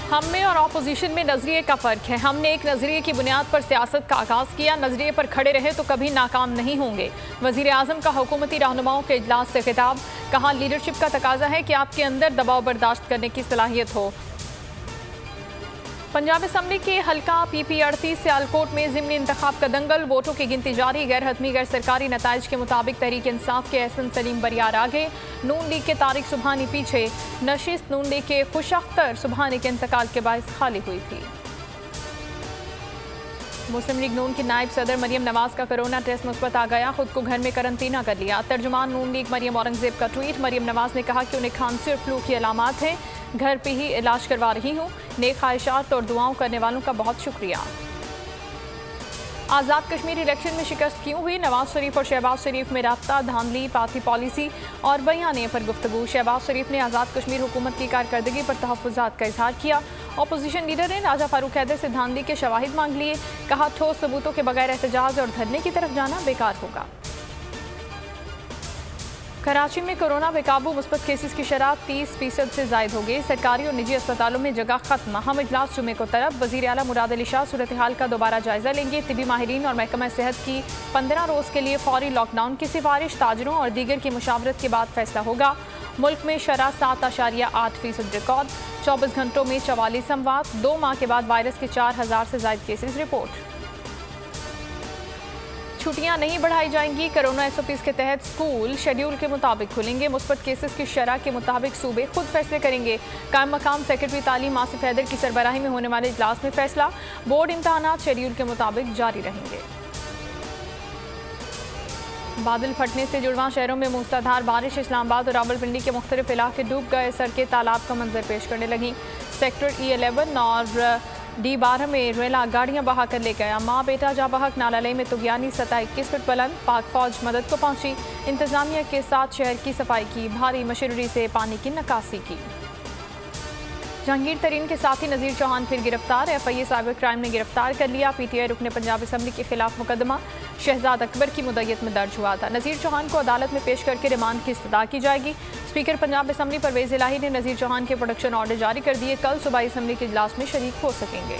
हम में और अपोजिशन में नजरिए का फर्क है। हमने एक नजरिए की बुनियाद पर सियासत का आगाज किया, नजरिए पर खड़े रहे तो कभी नाकाम नहीं होंगे। वजीर आजम का हुकूमती रहनुमाओं के इजलास से खिताब, कहा लीडरशिप का तकाजा है कि आपके अंदर दबाव बर्दाश्त करने की सलाहियत हो। पंजाब असम्बली के हल्का PP 38 सियालकोट में ज़िमनी इंतखाब का दंगल, वोटों की गिनती जारी। गैर हतमी गैर सरकारी नताइज के मुताबिक तहरीक इंसाफ के एहसन सलीम बरियार आगे, नून लीग के तारिक सुबहानी पीछे। नशिस्त नून लीग के खुश अख्तर सुबहानी के इंतकाल के बायस खाली हुई थी। मुस्लिम लीग नून की नायब सदर मरियम नवाज का कोरोना टेस्ट मुस्बत आ गया, खुद को घर में करंतना कर लिया। तर्जुमान नून लीग मरियम औरंगजेब का ट्वीट, मरियम नवाज ने कहा कि उन्हें खांसी और फ्लू की अलामात हैं, घर पे ही इलाज करवा रही हूँ। नेक ख्वाहिशात और दुआओं करने वालों का बहुत शुक्रिया। आज़ाद कश्मीर इलेक्शन में शिकस्त क्यों हुई, नवाज शरीफ और शहबाज शरीफ में राब्ता, धांधली, पार्टी पॉलिसी और बयानिए पर गुफ्तगू। शहबाज शरीफ ने आज़ाद कश्मीर हुकूमत की कारकर्दगी पर तहफ़्फ़ुज़ात का इजहार किया। अपोजिशन लीडर ने राजा फारूक हैदर से धांधली के शवाहिद मांग लिए, कहा ठोस सबूतों के बगैर एहतजाज और धरने की तरफ जाना बेकार होगा। कराची में कोरोना बेकाबू, मुस्बत केसेस की शरह 30% से जायद हो गई। सरकारी और निजी अस्पतालों में जगह खत्म। हम इजलास जुमे को तरफ, वज़ीर आला मुराद अली शाह सूरत हाल का दोबारा जायजा लेंगे। तिबी माहिरीन और महकमा सेहत की 15 रोज़ के लिए फौरी लॉकडाउन की सिफारिश, ताजरों और दीगर की मुशावरत के बाद फैसला होगा। मुल्क में शरह 7.8% रिकॉर्ड, 24 घंटों में 44 अमवात। 2 माह के बाद वायरस के 4000 से जायद केसेस रिपोर्ट। छुट्टियां नहीं बढ़ाई जाएंगी, कोरोना SOPs के तहत स्कूल शेड्यूल के मुताबिक खुलेंगे। मुस्बत केसेस की शरह के मुताबिक सूबे खुद फैसले करेंगे। कायम मकाम सेक्रेटरी तालीम आसिफ हैदर की सरबराही में होने वाले इजलास में फैसला, बोर्ड इम्तहानात शेड्यूल के मुताबिक जारी रहेंगे। बादल फटने से जुड़वां शहरों में मूसलाधार बारिश, इस्लामाबाद और रावलपिंडी के मुख्तलिफ इलाके डूब गए, सड़कें तालाब का मंजर पेश करने लगी। सेक्टर E11 और D12 में रेला गाड़ियां बहा कर ले गया। माँ बेटा जा बहक, नालालई में तुगयानी सतह 21 फुट बुलंद, पाक फौज मदद को पहुंची। इंतजामिया के साथ शहर की सफाई की, भारी मशीनरी से पानी की निकासी की। जहांगीर तरीन के साथी नज़ीर चौहान फिर गिरफ्तार, FIA साइबर क्राइम ने गिरफ्तार कर लिया। PTI रुकने पंजाब असम्बली के खिलाफ मुकदमा शहजाद अकबर की मुद्दत में दर्ज हुआ था। नज़ीर चौहान को अदालत में पेश करके रिमांड की इस्तदा की जाएगी। स्पीकर पंजाब असम्बली परवेज़ इलाही ने नज़ीर चौहान के प्रोडक्शन ऑर्डर जारी कर दिए, कल सुबह असम्बली के इजलास में शरीक हो सकेंगे।